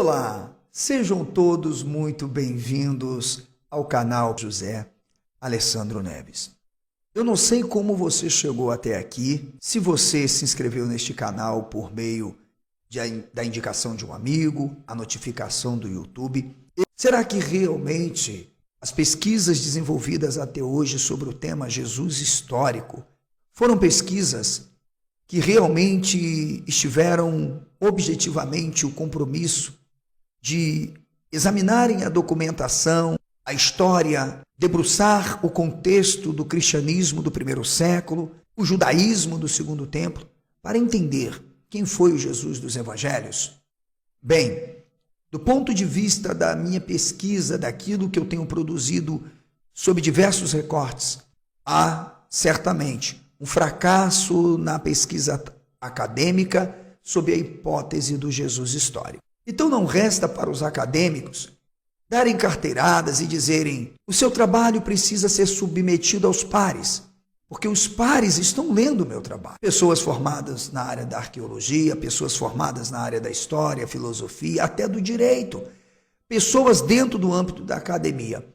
Olá, sejam todos muito bem-vindos ao canal José Alessandro Neves. Eu não sei como você chegou até aqui, se você se inscreveu neste canal por meio da indicação de um amigo, a notificação do YouTube. Será que realmente as pesquisas desenvolvidas até hoje sobre o tema Jesus histórico foram pesquisas que realmente estiveram objetivamente o compromisso de examinarem a documentação, a história, debruçar o contexto do cristianismo do primeiro século, o judaísmo do segundo templo, para entender quem foi o Jesus dos evangelhos? Bem, do ponto de vista da minha pesquisa, daquilo que eu tenho produzido sob diversos recortes, há certamente um fracasso na pesquisa acadêmica sob a hipótese do Jesus histórico. Então não resta para os acadêmicos darem carteiradas e dizerem: o seu trabalho precisa ser submetido aos pares, porque os pares estão lendo o meu trabalho. Pessoas formadas na área da arqueologia, pessoas formadas na área da história, filosofia, até do direito, pessoas dentro do âmbito da academia.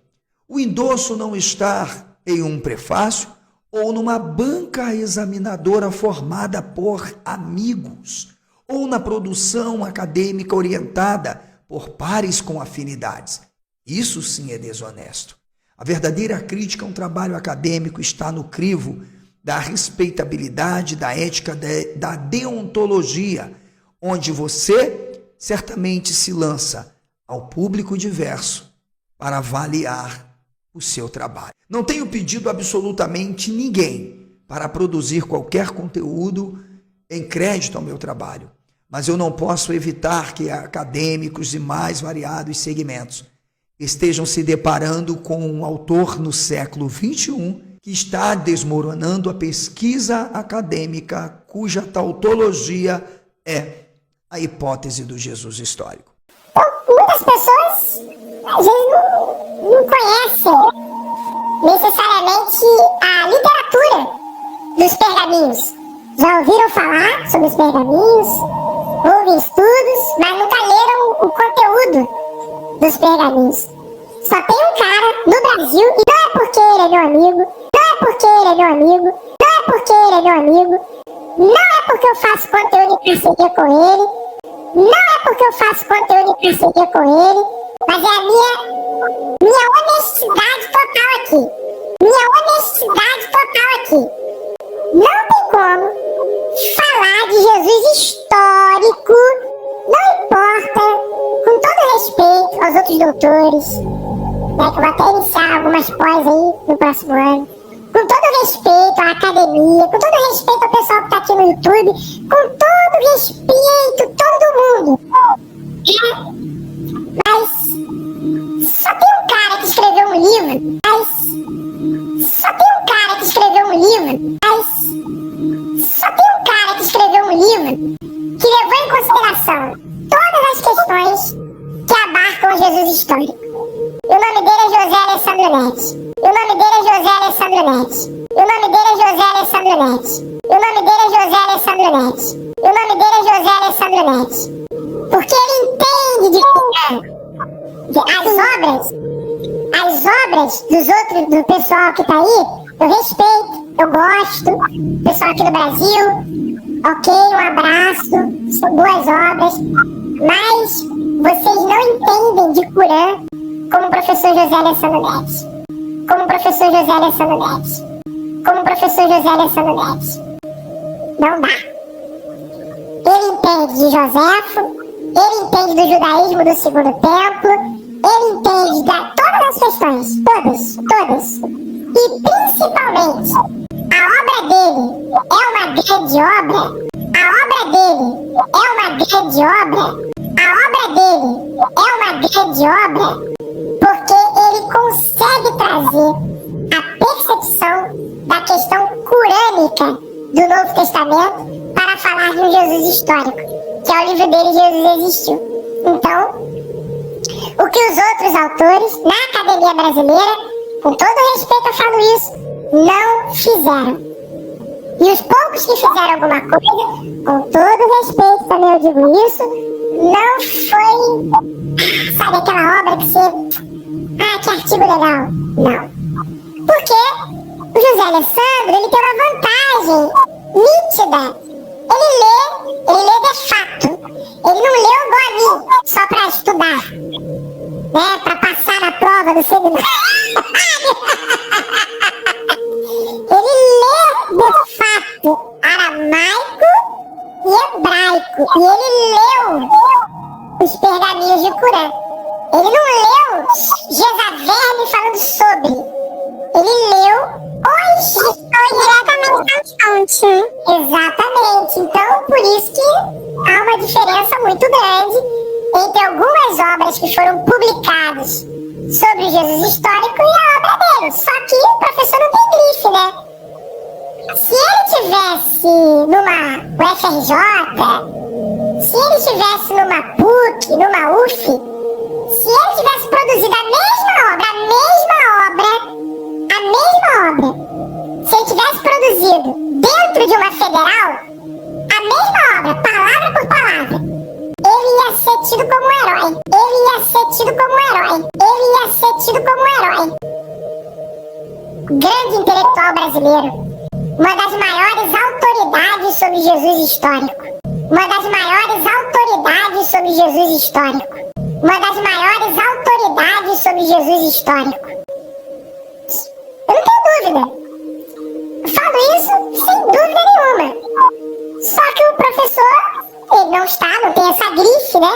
O endosso não está em um prefácio ou numa banca examinadora formada por amigos, ou na produção acadêmica orientada por pares com afinidades. Isso sim é desonesto. A verdadeira crítica a um trabalho acadêmico está no crivo da respeitabilidade, da ética, da deontologia, onde você certamente se lança ao público diverso para avaliar o seu trabalho. Não tenho pedido absolutamente ninguém para produzir qualquer conteúdo em crédito ao meu trabalho, mas eu não posso evitar que acadêmicos de mais variados segmentos estejam se deparando com um autor no século XXI que está desmoronando a pesquisa acadêmica cuja tautologia é a hipótese do Jesus histórico. Muitas pessoas às vezes não conhecem necessariamente a literatura dos pergaminhos. Já ouviram falar sobre os pergaminhos, ouvem estudos, mas nunca leram o conteúdo dos pergaminhos. Só tem um cara no Brasil, e não é porque ele é meu amigo, não é porque ele é meu amigo, não é porque ele é meu amigo, não é porque eu faço conteúdo em parceria com ele, não é porque eu faço conteúdo em parceria com ele, mas é a minha honestidade total aqui. Minha honestidade total aqui. Não tem como falar de Jesus histórico, não importa, com todo respeito aos outros doutores, né, que eu vou até iniciar algumas pós aí no próximo ano, com todo respeito à academia, com todo respeito ao pessoal que está aqui no YouTube, com todo respeito, todo mundo. Mas só tem um cara que escreveu um livro, que levou em consideração todas as questões que abarcam Jesus histórico. E o nome dele é José Alessandro Neves. Porque ele entende de as obras do pessoal que tá aí, eu respeito, eu gosto, pessoal aqui do Brasil, ok, um abraço, são boas obras, mas vocês não entendem de Corã como o professor José Alessandro Neves. Não dá. Ele entende de Joséfo, ele entende do judaísmo do segundo templo, ele entende de todas as questões, todas. E principalmente, a obra dele é uma grande obra, porque ele consegue trazer a percepção da questão corânica do Novo Testamento para falar de um Jesus histórico, que é o livro dele, Jesus Existiu. Então, o que os outros autores na academia brasileira, com todo respeito eu falo isso, não fizeram. E os poucos que fizeram alguma coisa, com todo respeito também eu digo isso, não foi, sabe, aquela obra que você... que artigo legal. Não. Porque o José Alessandro, ele tem uma vantagem nítida. Ele lê de fato. Ele não leu igual a mim, só pra estudar, né, pra passar na prova do seminário. Ele lê de fato aramaico e hebraico. E ele leu os pergaminhos de Qurã. Ele não leu Jezaverne falando sobre. Ele leu os diretamente da fonte. Exatamente. Então, por isso que há uma diferença muito grande entre algumas obras que foram publicadas sobre o Jesus histórico e a obra dele. Só que o professor não tem grife, né? Se ele tivesse numa UFRJ, se ele tivesse numa PUC, numa UF, se ele tivesse produzido a mesma obra, se ele tivesse produzido dentro de uma federal, a mesma obra, palavra por palavra, ele ia ser tido como um herói. Grande intelectual brasileiro. Uma das maiores autoridades sobre Jesus histórico. Eu não tenho dúvida. Eu falo isso sem dúvida nenhuma. Só que o professor, ele não tem essa grife, né?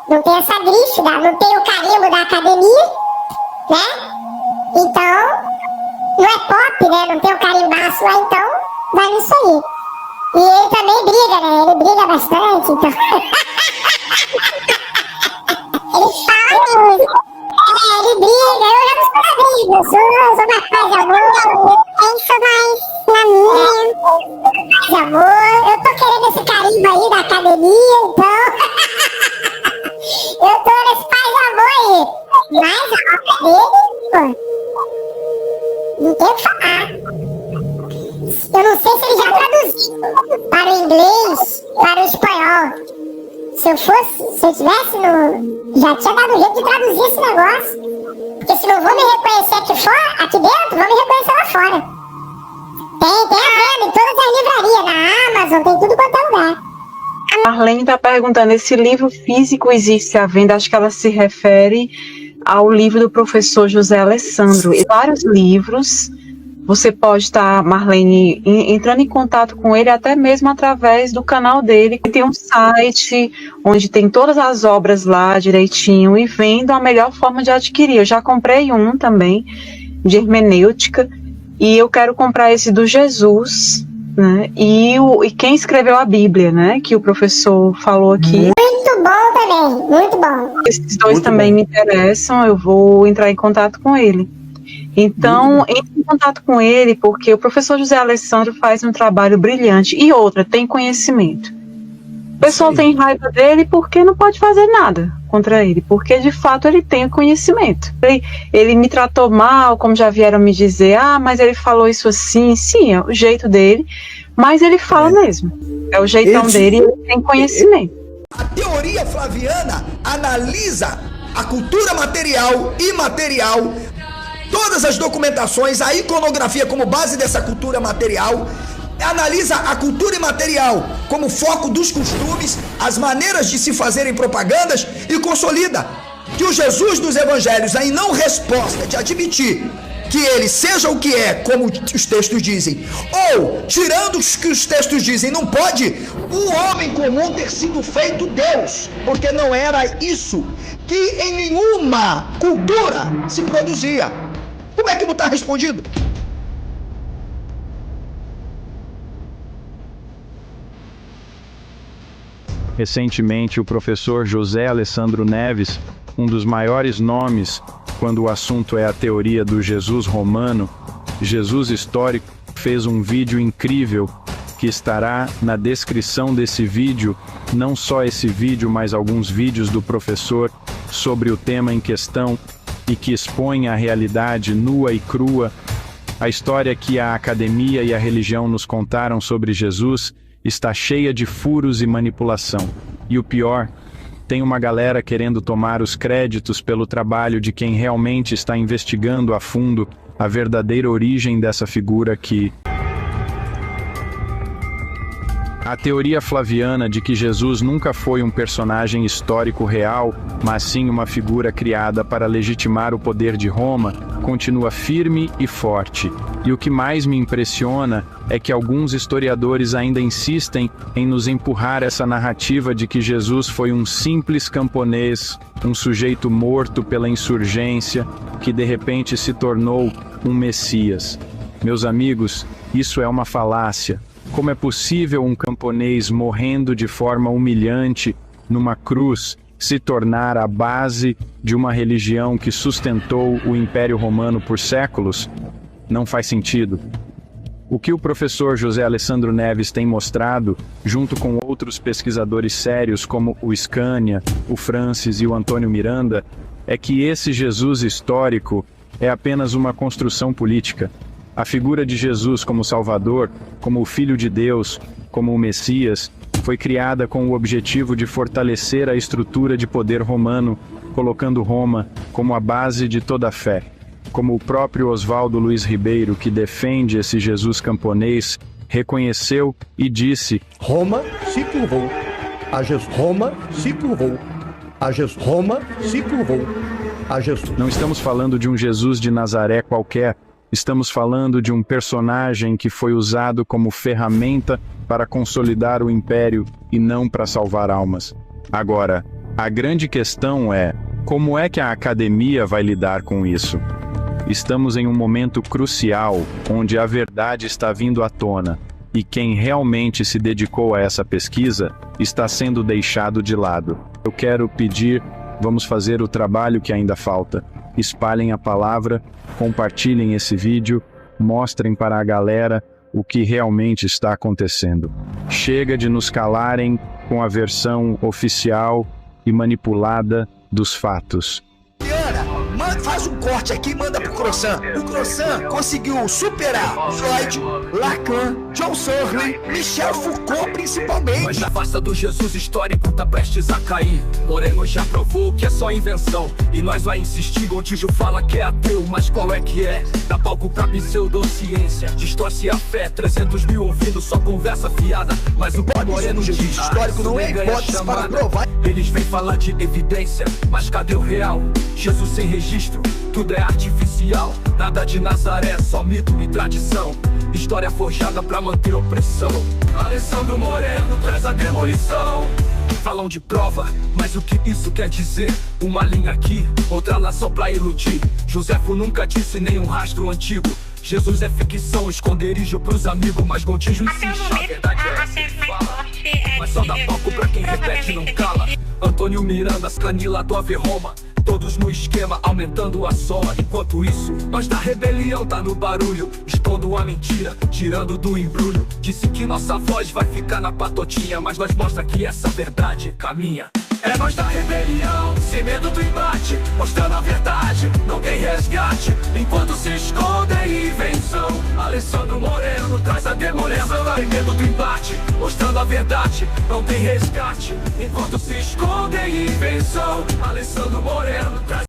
Não tem o carimbo da academia, né? Então, não é pop, né? Não tem o carimbaço lá, então vai nisso aí. E ele também briga, né? Ele briga bastante, então. Ele fala muito. Ele briga, eu já não sou da briga, eu sou uma paz de amor, eu sou mais na minha, paz de amor, eu tô querendo esse carimbo aí da academia, então, eu tô nesse paz de amor aí, mas a obra dele, pô, não tem o que falar. Eu não sei se ele já traduziu para o inglês, para o espanhol. Se eu tivesse já tinha dado um jeito de traduzir esse negócio. Porque se não vou me reconhecer aqui dentro, vou me reconhecer lá fora. Tem a venda em todas as livrarias, na Amazon, tem tudo quanto é lugar. A Marlene está perguntando, esse livro físico existe à venda? Acho que ela se refere ao livro do professor José Alessandro. E vários livros. Você pode estar, Marlene, entrando em contato com ele até mesmo através do canal dele, que tem um site onde tem todas as obras lá direitinho e vendo a melhor forma de adquirir. Eu já comprei um também, de hermenêutica, e eu quero comprar esse do Jesus, né? E quem escreveu a Bíblia, né? Que o professor falou aqui. Muito bom também, muito bom. Esses dois também me interessam, eu vou entrar em contato com ele. Então, entre em contato com ele, porque o professor José Alessandro faz um trabalho brilhante. E outra, tem conhecimento. O pessoal tem raiva dele porque não pode fazer nada contra ele, porque de fato ele tem o conhecimento. Ele me tratou mal, como já vieram me dizer, mas ele falou isso assim, sim, é o jeito dele, mas ele fala mesmo. É o jeitão dele e ele tem conhecimento. A teoria flaviana analisa a cultura material e imaterial, todas as documentações, a iconografia como base dessa cultura material, analisa a cultura imaterial como foco dos costumes, as maneiras de se fazerem propagandas e consolida que o Jesus dos evangelhos, em não resposta de admitir que ele seja o que é, como os textos dizem, ou tirando o que os textos dizem, não pode o homem comum ter sido feito Deus, porque não era isso que em nenhuma cultura se produzia. Como é que não está respondido? Recentemente, o professor José Alessandro Neves, um dos maiores nomes quando o assunto é a teoria do Jesus romano, Jesus histórico, fez um vídeo incrível que estará na descrição desse vídeo, não só esse vídeo, mas alguns vídeos do professor sobre o tema em questão, e que expõe a realidade nua e crua. A história que a academia e a religião nos contaram sobre Jesus está cheia de furos e manipulação. E o pior Tem uma galera querendo tomar os créditos pelo trabalho de quem realmente está investigando a fundo a verdadeira origem dessa figura que... A teoria flaviana de que Jesus nunca foi um personagem histórico real, mas sim uma figura criada para legitimar o poder de Roma, continua firme e forte. E o que mais me impressiona é que alguns historiadores ainda insistem em nos empurrar essa narrativa de que Jesus foi um simples camponês, um sujeito morto pela insurgência, que de repente se tornou um Messias. Meus amigos, isso é uma falácia. Como é possível um camponês morrendo de forma humilhante numa cruz se tornar a base de uma religião que sustentou o Império Romano por séculos? Não faz sentido. O que o professor José Alessandro Neves tem mostrado, junto com outros pesquisadores sérios como o Scania, o Francis e o Antônio Miranda, é que esse Jesus histórico é apenas uma construção política. A figura de Jesus como Salvador, como o Filho de Deus, como o Messias, foi criada com o objetivo de fortalecer a estrutura de poder romano, colocando Roma como a base de toda a fé. Como o próprio Oswaldo Luiz Ribeiro, que defende esse Jesus camponês, reconheceu e disse: Roma se curvou. A Jesus. Roma se curvou. A Jesus. Roma se curvou. A Jesus. Não estamos falando de um Jesus de Nazaré qualquer. Estamos falando de um personagem que foi usado como ferramenta para consolidar o império e não para salvar almas. Agora, a grande questão é: como é que a academia vai lidar com isso? Estamos em um momento crucial, onde a verdade está vindo à tona, e quem realmente se dedicou a essa pesquisa está sendo deixado de lado. Eu quero pedir, vamos fazer o trabalho que ainda falta. Espalhem a palavra, compartilhem esse vídeo, mostrem para a galera o que realmente está acontecendo. Chega de nos calarem com a versão oficial e manipulada dos fatos. Faz um corte aqui e manda pro Croissant. O Croissant conseguiu superar Freud, Lacan, John Searle, Michel Foucault principalmente. Mas a farsa do Jesus histórico tá prestes a cair. Moreno já provou que é só invenção, e nós vai insistir. Gontijo fala que é ateu, mas qual é que é? Dá palco pra pseudociência, distorce a fé. 300 mil ouvindo só conversa fiada. Mas o que Moreno diz, histórico não é hipótese para provar. Eles vêm falar de evidência, mas cadê o real? Jesus sem registro, tudo é artificial. Nada de Nazaré, só mito e tradição. História forjada pra manter opressão. Alessandro Moreno traz a demolição. Falam de prova, mas o que isso quer dizer? Uma linha aqui, outra lá só pra iludir. Joséfo nunca disse nenhum rastro antigo. Jesus é ficção, esconderijo pros amigos. Mas Gontijo insiste, a verdade é essa que fala. Mas só dá palco pra quem repete, não cala. Antônio Miranda, Canila do Ave Roma, todos no esquema, aumentando a soma. Enquanto isso, nós da rebelião tá no barulho, expondo a mentira, tirando do embrulho. Disse que nossa voz vai ficar na patotinha, mas nós mostra que essa verdade caminha. É nós da rebelião, sem medo do embate, mostrando a verdade, não tem resgate. Enquanto se escondem invenção, Alessandro Moreno traz a demolição. Sem medo do embate, mostrando a verdade, não tem resgate. Enquanto se escondem invenção, Alessandro Moreno traz